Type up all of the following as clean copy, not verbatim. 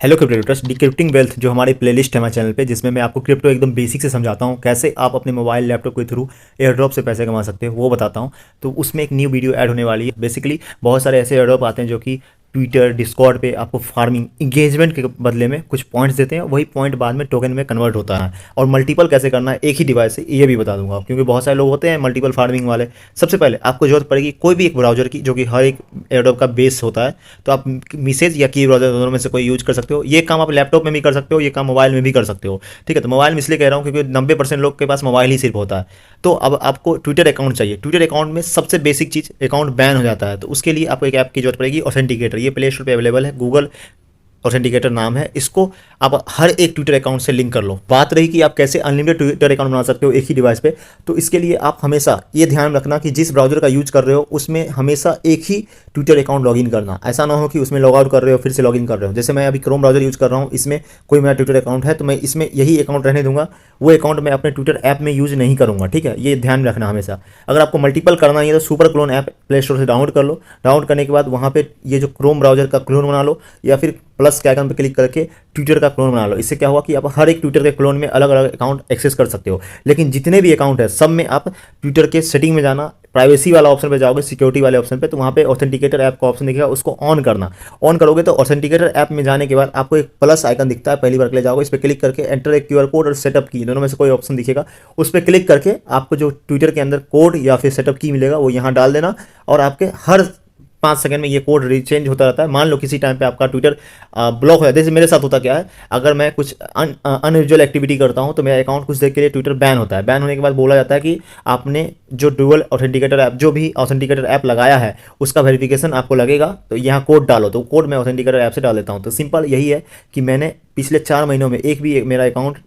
Hello क्रिप्टोट्रेडर्स, decrypting wealth जो हमारी playlist है हमारे चैनल पे, जिसमें मैं आपको क्रिप्टो एकदम बेसिक से समझाता हूँ कैसे आप अपने मोबाइल लैपटॉप के थ्रू एयर ड्रॉप से पैसे कमा सकते हो, वो बताता हूँ। तो उसमें एक न्यू वीडियो ऐड होने वाली है। बेसिकली बहुत सारे ऐसे एयर ड्रॉप आते हैं जो कि ट्विटर डिस्कॉर्ड पे आपको फार्मिंग इंगेजमेंट के बदले में कुछ पॉइंट्स देते हैं, वही पॉइंट बाद में टोकन में कन्वर्ट होता है। और मल्टीपल कैसे करना है एक ही डिवाइस से, ये भी बता दूंगा, क्योंकि बहुत सारे लोग होते हैं मल्टीपल फार्मिंग वाले। सबसे पहले आपको जरूरत पड़ेगी कोई भी एक ब्राउजर की, जो कि हर एक एयरड्रॉप का बेस होता है। तो आप मैसेज या की ब्राउजर दोनों में से कोई यूज कर सकते हो। ये काम आप लैपटॉप में भी कर सकते हो, ये काम मोबाइल में भी कर सकते हो। ठीक है, तो मोबाइल में इसलिए कह रहा हूँ क्योंकि 90% लोग के पास मोबाइल ही सिर्फ होता है। तो अब आपको ट्विटर अकाउंट चाहिए। ट्विटर अकाउंट में सबसे बेसिक चीज़, अकाउंट बैन हो जाता है, तो उसके लिए आपको एक ऐप की जरूरत पड़ेगी, ऑथेंटिकेटर। ये प्ले स्टोर पर अवेलेबल है, गूगल ऑथेंटिकेटर नाम है। इसको आप हर एक ट्विटर अकाउंट से लिंक कर लो। बात रही कि आप कैसे अनलिमिटेड ट्विटर अकाउंट बना सकते हो एक ही डिवाइस पे, तो इसके लिए आप हमेशा ये ध्यान रखना कि जिस ब्राउजर का यूज कर रहे हो उसमें हमेशा एक ही ट्विटर अकाउंट लॉगिन करना। ऐसा ना हो कि उसमें लॉग आउट कर रहे हो फिर से लॉगिन कर रहे हो। जैसे मैं अभी क्रोम ब्राउजर यूज कर रहा हूँ, इसमें कोई मेरा ट्विटर अकाउंट है तो मैं इसमें यही अकाउंट रहने दूंगा, वो अकाउंट मैं अपने ट्विटर ऐप में यूज नहीं करूँगा। ठीक है, ये ध्यान रखना हमेशा। अगर आपको मल्टीपल करना है तो super clone app play store से डाउनलोड कर लो। डाउनलोड करने के बाद वहाँ पे ये जो क्रोम ब्राउजर का क्लोन बना लो, या फिर प्लस के आइकन पर क्लिक करके ट्विटर का क्लोन बना लो। इससे क्या हुआ कि आप हर एक ट्विटर के क्लोन में अलग अलग अकाउंट एक्सेस कर सकते हो। लेकिन जितने भी अकाउंट है सब में आप ट्विटर के सेटिंग में जाना, प्राइवेसी वाला ऑप्शन पे जाओगे, सिक्योरिटी वाले ऑप्शन पे, तो वहाँ पे ऑथेंटिकेटर ऐप का ऑप्शन दिखेगा, उसको ऑन करना। ऑन करोगे तो ऑथेंटिकेटर ऐप में जाने के बाद आपको एक प्लस आइकन दिखता है, पहली बार के लिए जाओगे, इस पर क्लिक करके एंटर ए क्यूआर कोड और सेटअप की, दोनों में से कोई ऑप्शन दिखेगा, उस पर क्लिक करके आपको जो ट्विटर के अंदर कोड या फिर सेटअप की मिलेगा वो यहाँ डाल देना। और आपके हर 5 सेकंड में ये कोड रीचेंज होता रहता है। मान लो किसी टाइम पे आपका ट्विटर ब्लॉक हो जाता है, जैसे मेरे साथ होता क्या है, अगर मैं कुछ अनयूजुअल एक्टिविटी करता हूँ तो मेरा अकाउंट कुछ देर के लिए ट्विटर बैन होता है। बैन होने के बाद बोला जाता है कि आपने जो डुअल ऑथेंटिकेटर ऐप, जो भी ऑथेंटिकेटर ऐप लगाया है उसका वेरिफिकेशन आपको लगेगा, तो यहाँ कोड डालो। तो कोड मैं ऑथेंटिकेटर ऐप से डाल देता हूँ। तो सिंपल यही है कि मैंने पिछले 4 महीनों में एक भी मेरा अकाउंट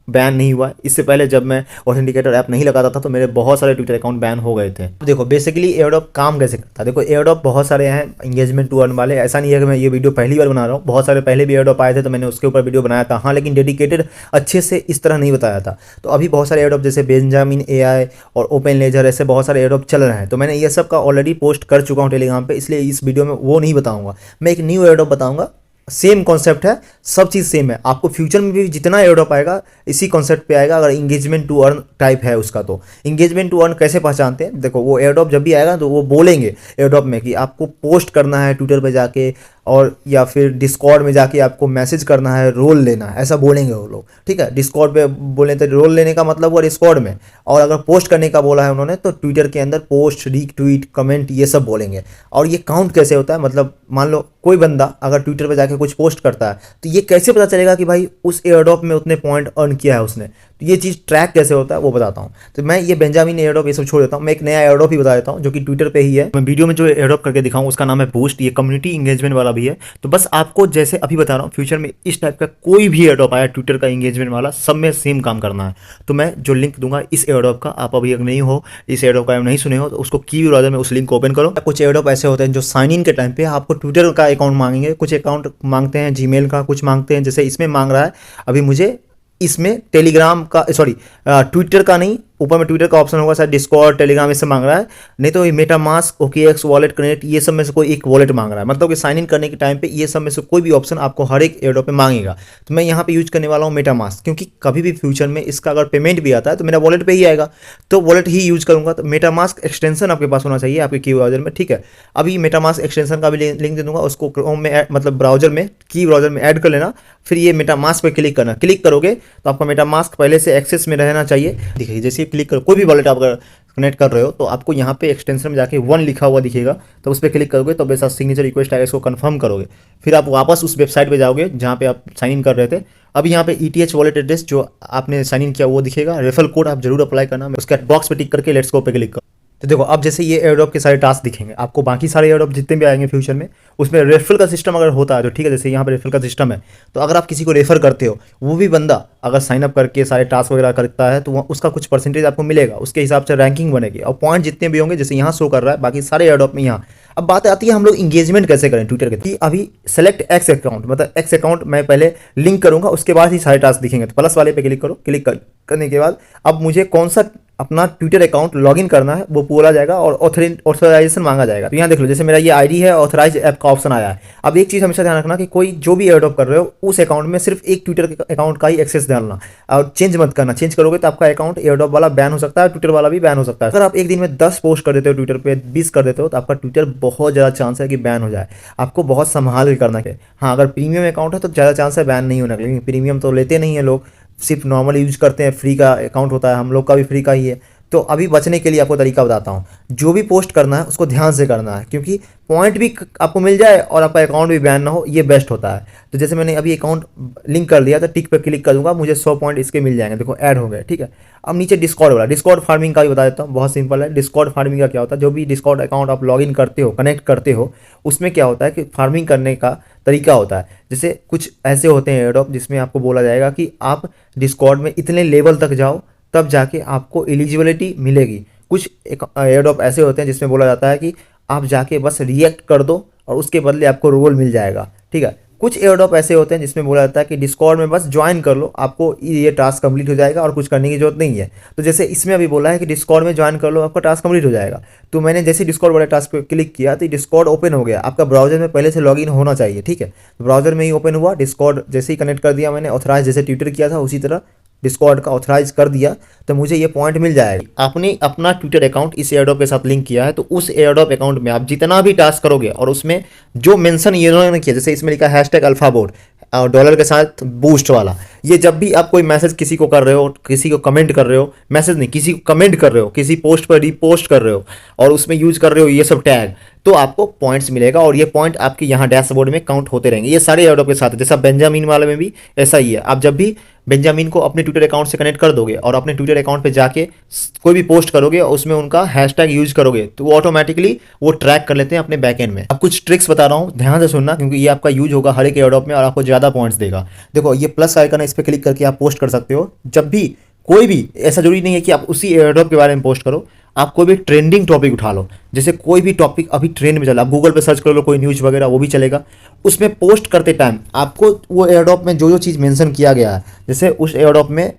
बैन नहीं हुआ। इससे पहले जब मैं ऑथेंटिकेटर ऐप नहीं लगाता था तो मेरे बहुत सारे ट्विटर अकाउंट बैन हो गए थे। देखो बेसिकली एयरड्रॉप काम कैसे करता है। देखो एयरड्रॉप बहुत सारे हैं इंगेजमेंट टू अर्न वाले। ऐसा नहीं है कि मैं ये वीडियो पहली बार बना रहा हूँ, बहुत सारे पहले भी एयरड्रॉप आए थे तो मैंने उसके ऊपर वीडियो बनाया था। हाँ, लेकिन डेडिकेटेड अच्छे से इस तरह नहीं बताया था। तो अभी बहुत सारे एयरड्रॉप जैसे बेंजामिन एआई और ओपन लेजर, ऐसे बहुत सारे एयरड्रॉप चल रहे हैं, तो मैंने ये सब का ऑलरेडी पोस्ट कर चुका हूँ टेलीग्राम पे, इसलिए इस वीडियो में वो नहीं बताऊँगा। मैं एक न्यू एयरड्रॉप बताऊँगा। सेम कॉन्सेप्ट है, सब चीज़ सेम है। आपको फ्यूचर में भी जितना एयरड्रॉप आएगा इसी कॉन्सेप्ट पे आएगा। अगर इंगेजमेंट टू अर्न टाइप है उसका, तो इंगेजमेंट टू अर्न कैसे पहचानते हैं, देखो वो एयरड्रॉप जब भी आएगा तो वो बोलेंगे एयरड्रॉप में कि आपको पोस्ट करना है ट्विटर पे जाके, और या फिर डिस्कॉर्ड में जाके आपको मैसेज करना है, रोल लेना है, ऐसा बोलेंगे वो लोग। ठीक है, डिस्कॉर्ड पे बोले तो रोल लेने का मतलब हुआ डिस्कॉर्ड में, और अगर पोस्ट करने का बोला है उन्होंने तो ट्विटर के अंदर पोस्ट, रीट्वीट, कमेंट, ये सब बोलेंगे। और ये काउंट कैसे होता है, मतलब मान लो कोई बंदा अगर ट्विटर पे जाके कुछ पोस्ट करता है तो ये कैसे पता चलेगा कि भाई उस एयरड्रॉप में उतने पॉइंट अर्न किया है उसने। तो ये चीज़ ट्रैक कैसे होता है वो बताता हूँ। तो मैं ये बेंजामिन एयरड्रॉप ये सब छोड़ देता हूँ, मैं एक नया एयरड्रॉप ही बता देता हूँ जो कि ट्विटर पे ही है। मैं वीडियो में जो एयरड्रॉप करके दिखाऊँ उसका नाम है बूस्ट। ये कम्युनिटी इंगेजमेंट वाला भी है। तो बस आपको जैसे अभी बता रहा हूँ, फ्यूचर में इस टाइप का कोई भी एयरड्रॉप आया ट्विटर का इंगेजमेंट वाला, सब में सेम काम करना है। तो मैं जो लिंक दूंगा इस एयरड्रॉप का, आप अभी अगर नहीं हो इस एयरड्रॉप का नहीं सुने हो तो उसको की ब्राउज़र में उस लिंक को ओपन करो। कुछ एयरड्रॉप ऐसे होते हैं जो साइन इन के टाइम पे आपको ट्विटर का अकाउंट मांगेंगे, कुछ अकाउंट मांगते हैं जीमेल का, कुछ मांगते हैं जैसे इसमें मांग रहा है अभी मुझे, इसमें टेलीग्राम का, सॉरी ट्विटर का नहीं, ऊपर में ट्विटर का ऑप्शन होगा शायद, डिस्कॉर्ड, टेलीग्राम इससे मांग रहा है। नहीं तो ये मेटामास्क, ओकेएक्स वॉलेट, कनेक्ट, ये सब में से कोई एक वॉलेट मांग रहा है। मतलब कि साइन इन करने के टाइम पे ये सब में से कोई भी ऑप्शन आपको हर एक एयरड्रॉप में मांगेगा। तो मैं यहाँ पे यूज करने वाला हूँ मेटामास्क, क्योंकि कभी भी फ्यूचर में इसका अगर पेमेंट भी आता है तो मेरा वॉलेट पे ही आएगा, तो वॉलेट ही यूज करूँगा। तो मेटामास्क एक्सटेंशन आपके पास होना चाहिए आपके की ब्राउजर में। ठीक है, अभी मेटामास्क एक्सटेंशन का भी लिंक दे दूंगा, उसको क्रोम में मतलब ब्राउजर में, की ब्राउजर में ऐड कर लेना। फिर ये मेटामास्क पे क्लिक करना। क्लिक करोगे तो आपका मेटामास्क पहले से एक्सेस में रहना चाहिए। देखिए जैसे क्लिक करो, कोई भी वॉलेट आप अगर कनेक्ट कर रहे हो तो आपको यहाँ पे एक्सटेंशन में जाके 1 लिखा हुआ दिखेगा, तो उस पर क्लिक करोगे तो वैसा सिग्नेचर रिक्वेस्ट आएगा, इसको कंफर्म करोगे। फिर आप वापस उस वेबसाइट पे जाओगे जहाँ पे आप साइन इन कर रहे थे। अब यहाँ पे ETH वॉलेट एड्रेस जो आपने साइन इन किया वो दिखेगा। रेफरल कोड आप जरूर अप्लाई करना, उसके बॉक्स पे टिक करके लेट्स गो पे क्लिक करो। तो देखो अब जैसे ये एयरड्रॉप के सारे टास्क दिखेंगे आपको, बाकी सारे एयरड्रॉप जितने भी आएंगे फ्यूचर में उसमें रेफरल का सिस्टम अगर होता है तो ठीक है, जैसे यहाँ पे रेफरल का सिस्टम है, तो अगर आप किसी को रेफर करते हो, वो भी बंदा अगर साइन अप करके सारे टास्क वगैरह करता है तो उसका कुछ परसेंटेज आपको मिलेगा, उसके हिसाब से रैंकिंग बनेगी और पॉइंट जितने भी होंगे जैसे यहाँ शो कर रहा है बाकी सारे एयरड्रॉप में यहाँ। अब बात आती है हम लोग इंगेजमेंट कैसे करें ट्विटर के। अभी सेलेक्ट एक्स अकाउंट, मतलब एक्स अकाउंट मैं पहले लिंक करूंगा, उसके बाद ही सारे टास्क दिखेंगे। तो प्लस वाले पे क्लिक करो। क्लिक करने के बाद अब मुझे कौन सा अपना ट्विटर अकाउंट लॉगिन करना है, वो बोला जाएगा और ऑथराइजेशन मांगा जाएगा। तो यहाँ देख लो, जैसे मेरा ये आईडी है, ऑथराइज ऐप का ऑप्शन आया है। अब एक चीज़ हमेशा ध्यान रखना कि कोई जो भी एयरड्रॉप कर रहे हो उस अकाउंट में सिर्फ एक ट्विटर अकाउंट का ही एक्सेस डालना और चेंज मत करना। चेंज करोगे तो आपका अकाउंट एयरड्रॉप वाला बैन हो सकता है, ट्विटर वाला भी बैन हो सकता है। अगर आप एक दिन में 10 पोस्ट कर देते हो ट्विटर पे, 20 कर देते हो, तो आपका ट्विटर बहुत ज़्यादा चांस है कि बैन हो जाए। आपको बहुत संभाल के करना है। हाँ, अगर प्रीमियम अकाउंट है तो ज़्यादा चांस है बैन नहीं होने का, लेकिन प्रीमियम तो लेते नहीं है लोग, सिर्फ नॉर्मल यूज करते हैं। फ्री का अकाउंट होता है, हम लोग का भी फ्री का ही है। तो अभी बचने के लिए आपको तरीका बताता हूँ। जो भी पोस्ट करना है उसको ध्यान से करना है, क्योंकि पॉइंट भी आपको मिल जाए और आपका अकाउंट भी बैन ना हो, ये बेस्ट होता है। तो जैसे मैंने अभी अकाउंट लिंक कर दिया, तो टिक पे क्लिक कर दूंगा, मुझे 100 पॉइंट इसके मिल जाएंगे। देखो ऐड हो गए, ठीक है। अब नीचे डिस्कॉर्ड वाला, डिस्कॉर्ड फार्मिंग का भी बता देता हूँ, बहुत सिंपल है। डिस्कॉर्ड फार्मिंग का क्या होता है, जो भी डिस्कॉर्ड अकाउंट आप लॉगिन करते हो, कनेक्ट करते हो, उसमें क्या होता है कि फार्मिंग करने का तरीका होता है। जैसे कुछ ऐसे होते हैं एयरड्रॉप जिसमें आपको बोला जाएगा कि आप डिस्कॉर्ड में इतने लेवल तक जाओ, तब जाके आपको एलिजिबिलिटी मिलेगी। कुछ एयरड्रॉप ऐसे होते हैं जिसमें बोला जाता है कि आप जाके बस रिएक्ट कर दो और उसके बदले आपको रोल मिल जाएगा, ठीक है। कुछ एयरड्रॉप ऐसे होते हैं जिसमें बोला जाता है कि डिस्कॉर्ड में बस ज्वाइन कर लो, आपको ये टास्क कंप्लीट हो जाएगा और कुछ करने की जरूरत नहीं है। तो जैसे इसमें अभी बोला है कि डिस्कॉर्ड में ज्वाइन कर लो, आपका टास्क कंप्लीट हो जाएगा। तो मैंने जैसे डिस्कॉर्ड वाले टास्क पर क्लिक किया तो डिस्कॉर्ड ओपन हो गया। आपका ब्राउजर में पहले से लॉगिन होना चाहिए, ठीक है। तो ब्राउजर में ही ओपन हुआ, डिस्कॉर्ड जैसे ही कनेक्ट कर दिया मैंने, ऑथराइज जैसे ट्विटर किया था उसी तरह डिस्कॉर्ड का ऑथराइज कर दिया, तो मुझे ये पॉइंट मिल जाएगा। आपने अपना ट्विटर अकाउंट इस एयरड्रॉप के साथ लिंक किया है, तो उस एयरड्रॉप अकाउंट में आप जितना भी टास्क करोगे और उसमें जो मेंशन ये उन्होंने किया, जैसे इसमें लिखा हैशटैग अल्फाबोट और डॉलर के साथ बूस्ट वाला, ये जब भी आप कोई मैसेज किसी को कर रहे हो, किसी को कमेंट कर रहे हो, मैसेज नहीं, किसी को कमेंट कर रहे हो, किसी पोस्ट पर रीपोस्ट कर रहे हो और उसमें यूज कर रहे हो ये सब टैग, तो आपको पॉइंट्स मिलेगा और ये पॉइंट आपके यहाँ डैशबोर्ड में काउंट होते रहेंगे। ये सारे एयरड्रॉप के साथ है, जैसा बेंजामिन वाले में भी ऐसा ही है। आप जब भी बेंजामिन को अपने ट्विटर अकाउंट से कनेक्ट कर दोगे और अपने ट्विटर अकाउंट पे जाके कोई भी पोस्ट करोगे और उसमें उनका हैशटैग यूज करोगे, तो वो ऑटोमेटिकली वो ट्रैक कर लेते हैं अपने बैकएंड में। अब कुछ ट्रिक्स बता रहा हूँ, ध्यान से सुनना, क्योंकि ये आपका यूज होगा हर एक एयरड्रॉप में और आपको ज़्यादा पॉइंट्स देगा। देखो ये प्लस आइकन है, इस पर क्लिक करके आप पोस्ट कर सकते हो। जब भी कोई भी, ऐसा जरूरी नहीं है कि आप उसी एयरड्रॉप के बारे में पोस्ट करो, आप कोई भी ट्रेंडिंग टॉपिक उठा लो। जैसे कोई भी टॉपिक अभी ट्रेंड में चला, आप गूगल पे सर्च कर लो कोई न्यूज़ वगैरह, वो भी चलेगा। उसमें पोस्ट करते टाइम आपको वो एयरड्रॉप में जो जो चीज़ मेंशन किया गया है, जैसे उस एयरड्रॉप में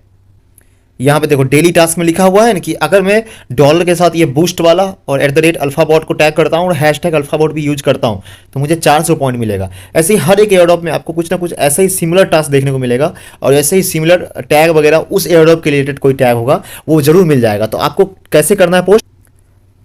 यहाँ पे देखो डेली टास्क में लिखा हुआ है ना कि अगर मैं डॉलर के साथ ये बूस्ट वाला और @अल्फाबॉट को टैग करता हूँ और हैशटैग अल्फाबॉट भी यूज करता हूँ, तो मुझे 400 पॉइंट मिलेगा। ऐसे ही हर एक एयरड्रॉप में आपको कुछ ना कुछ ऐसा ही सिमिलर टास्क देखने को मिलेगा और ऐसे ही सिमिलर टैग वगैरह उस एयरड्रॉप के रिलेटेड कोई टैग होगा वो जरूर मिल जाएगा। तो आपको कैसे करना है पोस्ट,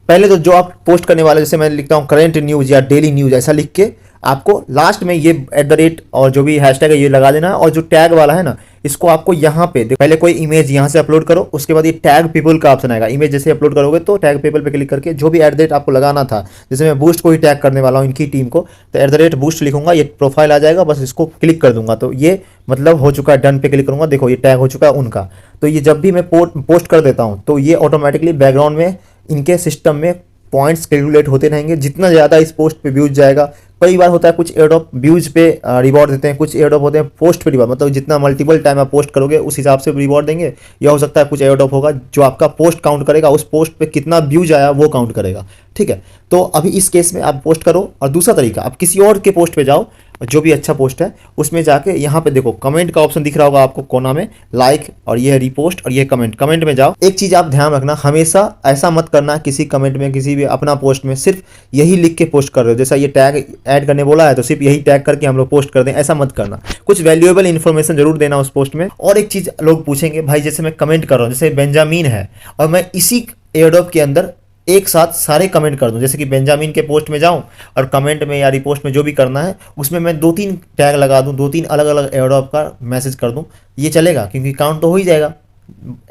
पहले तो जो आप पोस्ट करने वाले, जैसे मैं लिखता हूँ करेंट न्यूज़ या डेली न्यूज़, ऐसा लिख के आपको लास्ट में ये @ और जो भी हैशटैग है ये लगा देना है। और जो टैग वाला है ना, इसको आपको यहाँ पे पहले कोई इमेज यहाँ से अपलोड करो, उसके बाद ये टैग पीपल का ऑप्शन आएगा। इमेज जैसे अपलोड करोगे तो टैग पीपल पे क्लिक करके जो भी @ आपको लगाना था, जैसे मैं बूस्ट को ही टैग करने वाला हूँ इनकी टीम को, तो @बूस्ट लिखूंगा, ये प्रोफाइल आ जाएगा, बस इसको क्लिक कर दूंगा तो ये मतलब हो चुका है। डन पे क्लिक करूंगा, देखो ये टैग हो चुका है उनका। तो ये जब भी मैं पोस्ट कर देता हूँ तो ये ऑटोमेटिकली बैकग्राउंड में इनके सिस्टम में पॉइंट्स कैलकुलेट होते रहेंगे। जितना ज़्यादा इस पोस्ट पे व्यूज जाएगा, कई बार होता है कुछ एयरड्रॉप व्यूज पे रिवॉर्ड देते हैं, कुछ एयरड्रॉप होते हैं पोस्ट पे रिवॉर्ड, मतलब जितना मल्टीपल टाइम आप पोस्ट करोगे उस हिसाब से रिवॉर्ड देंगे। या हो सकता है कुछ एयरड्रॉप होगा जो आपका पोस्ट काउंट करेगा, उस पोस्ट पे कितना व्यूज आया वो काउंट करेगा, ठीक है। तो अभी इस केस में आप पोस्ट करो। और दूसरा तरीका, आप किसी और के पोस्ट पे जाओ, जो भी अच्छा पोस्ट है उसमें जाके यहाँ पे देखो कमेंट का ऑप्शन दिख रहा होगा आपको कोना में, लाइक और ये है रिपोस्ट और ये कमेंट। कमेंट में जाओ, एक चीज़ आप ध्यान रखना, हमेशा ऐसा मत करना किसी कमेंट में, किसी भी अपना पोस्ट में सिर्फ यही लिख के पोस्ट कर रहे हो। जैसा ये टैग ऐड करने बोला है तो सिर्फ यही टैग करके हम लोग पोस्ट कर दें, ऐसा मत करना। कुछ वैल्यूएबल इन्फॉर्मेशन जरूर देना उस पोस्ट में। और एक चीज़ लोग पूछेंगे, भाई जैसे मैं कमेंट कर रहा हूँ, जैसे बेंजामिन है और मैं इसी एयरड्रॉप के अंदर एक साथ सारे कमेंट कर दूं, जैसे कि बेंजामिन के पोस्ट में जाऊं और कमेंट में या रिपोस्ट में जो भी करना है उसमें मैं 2-3 टैग लगा दूं, 2-3 अलग अलग एयरड्रॉप का मैसेज कर दूं, ये चलेगा क्योंकि काउंट तो हो ही जाएगा।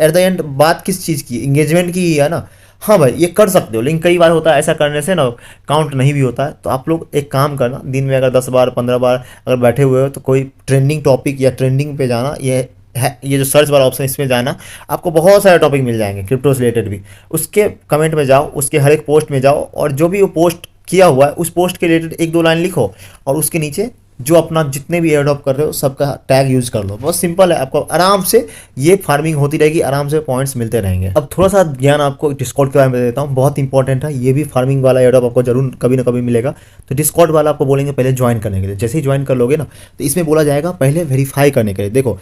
एट द एंड बात किस चीज़ की, इंगेजमेंट की ही है ना। हाँ भाई ये कर सकते हो, लेकिन कई बार होता है ऐसा करने से ना काउंट नहीं भी होता है। तो आप लोग एक काम करना, दिन में अगर 10 बार 15 बार अगर बैठे हुए हो तो कोई ट्रेंडिंग टॉपिक या ट्रेंडिंग पे जाना, ये जो सर्च वाला ऑप्शन इसमें जाना, आपको बहुत सारे टॉपिक मिल जाएंगे क्रिप्टो से रिलेटेड भी। उसके कमेंट में जाओ, उसके हर एक पोस्ट में जाओ और जो भी वो पोस्ट किया हुआ है उस पोस्ट के रिलेटेड 1-2 लाइन लिखो और उसके नीचे जो अपना जितने भी एयर ड्रॉप कर रहे हो सबका टैग यूज कर लो। बहुत सिंपल है, आपको आराम से ये फार्मिंग होती रहेगी, आराम से पॉइंट्स मिलते रहेंगे। अब थोड़ा सा ज्ञान आपको डिस्कॉर्ड के बारे में देता हूँ, बहुत इंपॉर्टेंट है। ये भी फार्मिंग वाला एयर ड्रॉप आपको जरूर कभी ना कभी मिलेगा। तो डिस्कॉर्ड वाला आपको बोलेंगे पहले ज्वाइन करने के लिए। जैसे ही ज्वाइन कर लोगे ना, तो इसमें बोला जाएगा पहले वेरीफाई करने के लिए। देखो,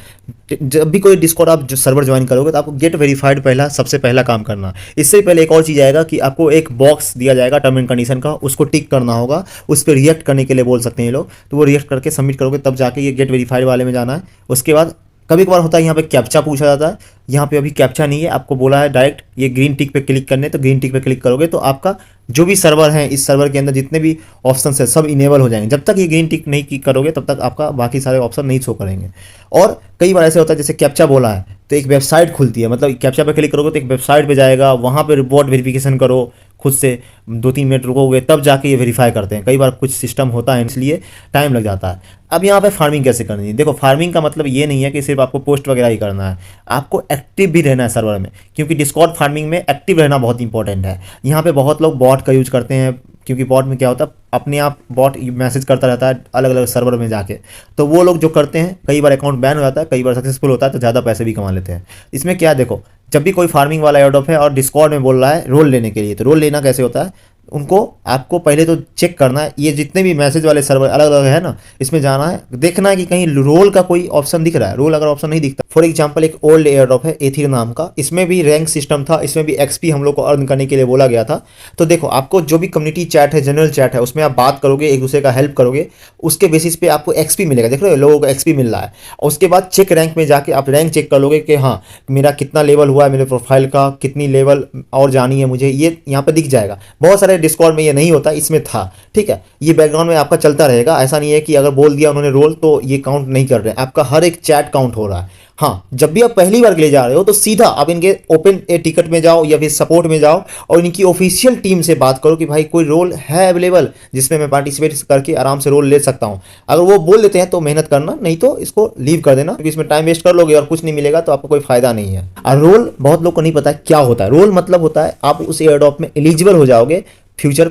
जब भी कोई डिस्कॉर्ड आप जो सर्वर ज्वाइन करोगे तो आपको गेट वेरीफाइड पहला सबसे पहला काम करना। इससे पहले एक और चीज़ आएगा कि आपको एक बॉक्स दिया जाएगा टर्म एंड कंडीशन का, उसको टिक करना होगा। उस पर रिएक्ट करने के लिए बोल सकते हैं ये लोग, तो वो रिएक्ट करके सबमिट करोगे तब जाके ये गेट वेरीफाइड वाले में जाना है। उसके बाद कभी कभार होता है यहाँ पे कैप्चा पूछा जाता है, यहाँ पे अभी कैप्चा नहीं है, आपको बोला है डायरेक्ट ये ग्रीन टिक पे क्लिक करने, तो ग्रीन टिक पे क्लिक करोगे तो आपका जो भी सर्वर है, इस सर्वर के अंदर जितने भी ऑप्शन है सब इनेबल हो जाएंगे। जब तक ये ग्रीन टिक नहीं क्लिक करोगे तब तक आपका बाकी सारे ऑप्शन नहीं शो करेंगे। और कई बार ऐसे होता है जैसे कैप्चा बोला है तो एक वेबसाइट खुलती है, मतलब कैप्चा पे क्लिक करोगे तो एक वेबसाइट पे जाएगा, वहाँ पे रिपोर्ट वेरिफिकेशन करो खुद से, 2-3 मिनट रुकोगे तब जाके ये वेरीफाई करते हैं। कई बार कुछ सिस्टम होता है इसलिए टाइम लग जाता है। अब यहाँ पे फार्मिंग कैसे करनी है, देखो फार्मिंग का मतलब ये नहीं है कि सिर्फ आपको पोस्ट वगैरह ही करना है, आपको एक्टिव भी रहना है सर्वर में, क्योंकि डिस्कॉर्ड फार्मिंग में एक्टिव रहना बहुत इंपॉर्टेंट है। यहाँ पे बहुत लोग बॉट का यूज करते हैं, क्योंकि बॉट में क्या होता है अपने आप बॉट मैसेज करता रहता है अलग अलग सर्वर में जाके, तो वो लोग जो करते हैं कई बार अकाउंट बैन हो जाता है, कई बार सक्सेसफुल होता है तो ज़्यादा पैसे भी कमा लेते हैं। इसमें क्या देखो, जब भी कोई फार्मिंग वाला एयरड्रॉप है और डिस्कॉर्ड में बोल रहा है रोल लेने के लिए, तो रोल लेना कैसे होता है, उनको आपको पहले तो चेक करना है, ये जितने भी मैसेज वाले सर्वर अलग अलग है ना, इसमें जाना है, देखना है कि कहीं रोल का कोई ऑप्शन दिख रहा है। रोल अगर ऑप्शन नहीं दिखता, फॉर एग्जांपल एक ओल्ड एयर ड्रॉप है एथिर नाम का, इसमें भी रैंक सिस्टम था, इसमें भी एक्सपी हम लोग को अर्न करने के लिए बोला गया था। तो देखो आपको जो भी कम्युनिटी चैट है, जनरल चैट है, उसमें आप बात करोगे, एक दूसरे का हेल्प करोगे, उसके बेसिस पे आपको एक्सपी मिलेगा। देख रहे हो लोगों को एक्सपी मिल रहा है। और उसके बाद चेक रैंक में जाके आप रैंक चेक कर लोगे कि हाँ मेरा कितना लेवल हुआ है, मेरे प्रोफाइल का कितनी लेवल और जानी है मुझे, ये यहाँ पे दिख जाएगा। बहुत सारे डिस्कॉर्ड में ये नहीं होता, इसमें था, ठीक है। ये बैकग्राउंड में आपका चलता रहेगा, ऐसा नहीं है कि अगर बोल दिया उन्होंने रोल तो ये काउंट नहीं कर रहे हैं, आपका हर एक चैट काउंट हो रहा है। हाँ, जब भी आप पहली बार के लिए जा रहे हो तो सीधा आप इनके ओपन ए टिकट में जाओ या फिर सपोर्ट में जाओ और इनकी ऑफिशियल टीम से बात करो कि भाई कोई रोल है अवेलेबल जिसमें मैं पार्टिसिपेट करके आराम से रोल ले सकता हूँ। अगर वो बोल देते हैं तो मेहनत करना, नहीं तो इसको लीव कर देना, क्योंकि इसमें टाइम वेस्ट कर लोगे और कुछ नहीं मिलेगा तो आपको कोई फायदा नहीं है। और रोल बहुत लोग को नहीं पता क्या होता है। रोल मतलब होता है आप उस एयर ड्रॉप में एलिजिबल हो जाओगे फ्यूचर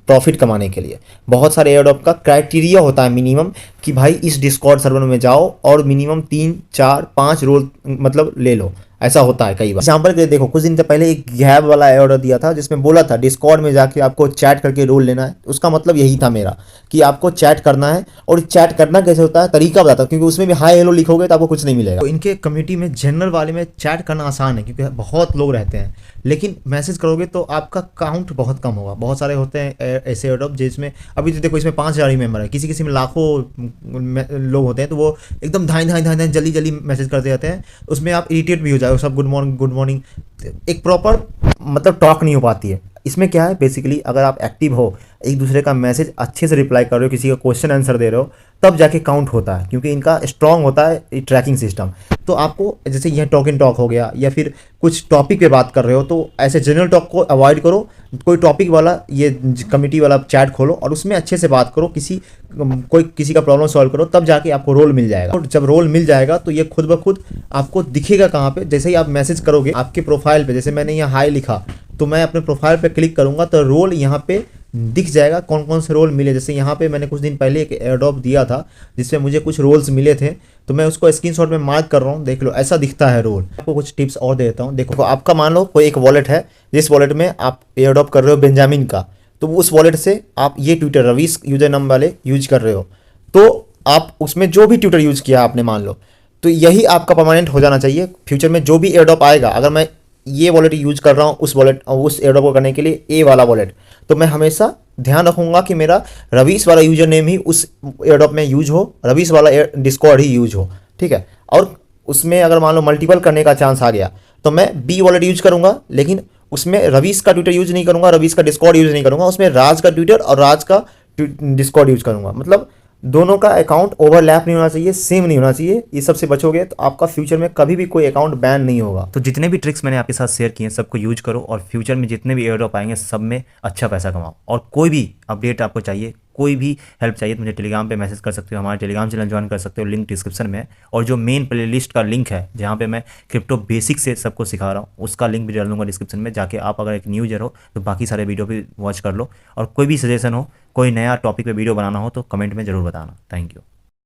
प्रॉफिट कमाने के लिए। बहुत सारे एयरड्रॉप का क्राइटेरिया होता है मिनिमम कि भाई इस डिस्कॉर्ड सर्वर में जाओ और मिनिमम 3-4-5 रोल मतलब ले लो, ऐसा होता है कई बार। एग्जाम्पल के लिए देखो, कुछ दिन पहले एक गैप वाला ऑर्डर दिया था जिसमें बोला था डिस्कॉर्ड में जाके आपको चैट करके रोल लेना है। उसका मतलब यही था मेरा कि आपको चैट करना है, और चैट करना कैसे होता है तरीका बताता हूं, क्योंकि उसमें भी हाई हेलो लिखोगे तो आपको कुछ नहीं मिलेगा। तो इनके कम्युनिटी में जनरल वाले में चैट करना आसान है क्योंकि बहुत लोग रहते हैं, लेकिन मैसेज करोगे तो आपका काउंट बहुत कम होगा। बहुत सारे होते हैं ऐसे एयरड्रॉप जिसमें अभी तो देखो इसमें 5000 ही मेंबर है, किसी किसी में लाखों लोग होते हैं, तो वो एकदम धाई धाई धाई धाई जल्दी जल्दी मैसेज करते जाते हैं। उसमें आप इरिटेट भी हो जाओगे, सब गुड मॉर्निंग, एक प्रॉपर मतलब टॉक नहीं हो पाती है। इसमें क्या है बेसिकली, अगर आप एक्टिव हो, एक दूसरे का मैसेज अच्छे से रिप्लाई कर रहे हो, किसी का क्वेश्चन आंसर दे रहे हो, तब जाके काउंट होता है, क्योंकि इनका स्ट्रांग होता है ट्रैकिंग सिस्टम। तो आपको जैसे यह टॉक इन टॉक हो गया या फिर कुछ टॉपिक पे बात कर रहे हो तो ऐसे जनरल टॉक को अवॉइड करो, कोई टॉपिक वाला ये कमिटी वाला चैट खोलो और उसमें अच्छे से बात करो, किसी का प्रॉब्लम सॉल्व करो, तब जाके आपको रोल मिल जाएगा। और जब रोल मिल जाएगा तो ये खुद ब खुद आपको दिखेगा कहाँ पे, जैसे ही आप मैसेज करोगे आपके प्रोफाइल पे, जैसे मैंने यहाँ हाई लिखा तो मैं अपने प्रोफाइल पे क्लिक करूंगा तो रोल यहाँ पे दिख जाएगा, कौन कौन से रोल मिले। जैसे यहाँ पे मैंने कुछ दिन पहले एक एयरड्रॉप दिया था जिसमें मुझे कुछ रोल्स मिले थे, तो मैं उसको स्क्रीनशॉट में मार्क कर रहा हूँ, देख लो ऐसा दिखता है रोल। आपको कुछ टिप्स और दे देता हूँ। देखो आपका मान लो कोई एक वॉलेट है, जिस वॉलेट में आप एयरड्रॉप कर रहे हो बेंजामिन का, तो उस वॉलेट से आप ये ट्विटर रवीश यूजर नंबर वाले यूज कर रहे हो, तो आप उसमें जो भी ट्विटर यूज किया आपने मान लो, तो यही आपका परमानेंट हो जाना चाहिए। फ्यूचर में जो भी एयरड्रॉप आएगा, अगर मैं ये वॉलेट यूज कर रहा हूँ उस एयरड्रॉप को करने के लिए ए वाला वॉलेट, तो मैं हमेशा ध्यान रखूंगा कि मेरा रवीश वाला यूजर नेम ही उस एयरड्रॉप में यूज हो, रवीश वाला डिस्कॉर्ड ही यूज हो, ठीक है। और उसमें अगर मान लो मल्टीपल करने का चांस आ गया तो मैं बी वॉलेट यूज करूंगा, लेकिन उसमें रवीश का ट्विटर यूज नहीं करूंगा, रवीश का डिस्कॉर्ड यूज नहीं करूंगा, उसमें राज का ट्विटर और राज का डिस्कॉर्ड यूज करूंगा। मतलब दोनों का अकाउंट ओवरलैप नहीं होना चाहिए, सेम नहीं होना चाहिए। ये सबसे बचोगे तो आपका फ्यूचर में कभी भी कोई अकाउंट बैन नहीं होगा। तो जितने भी ट्रिक्स मैंने आपके साथ शेयर किए हैं सबको यूज करो और फ्यूचर में जितने भी एयरड्रॉप आएंगे सब में अच्छा पैसा कमाओ। और कोई भी अपडेट आपको चाहिए, कोई भी हेल्प चाहिए तो मुझे टेलीग्राम पे मैसेज कर सकते हो, हमारे टेलीग्राम चैनल ज्वाइन कर सकते हो, लिंक डिस्क्रिप्शन में है। और जो मेन प्लेलिस्ट का लिंक है जहाँ पे मैं क्रिप्टो बेसिक से सबको सिखा रहा हूँ, उसका लिंक भी डाल दूँगा डिस्क्रिप्शन में, जाके आप अगर एक न्यू यूजर हो तो बाकी सारे वीडियो भी वॉच कर लो। और कोई भी सजेशन हो, कोई नया टॉपिक पे वीडियो बनाना हो तो कमेंट में ज़रूर बताना। Thank you.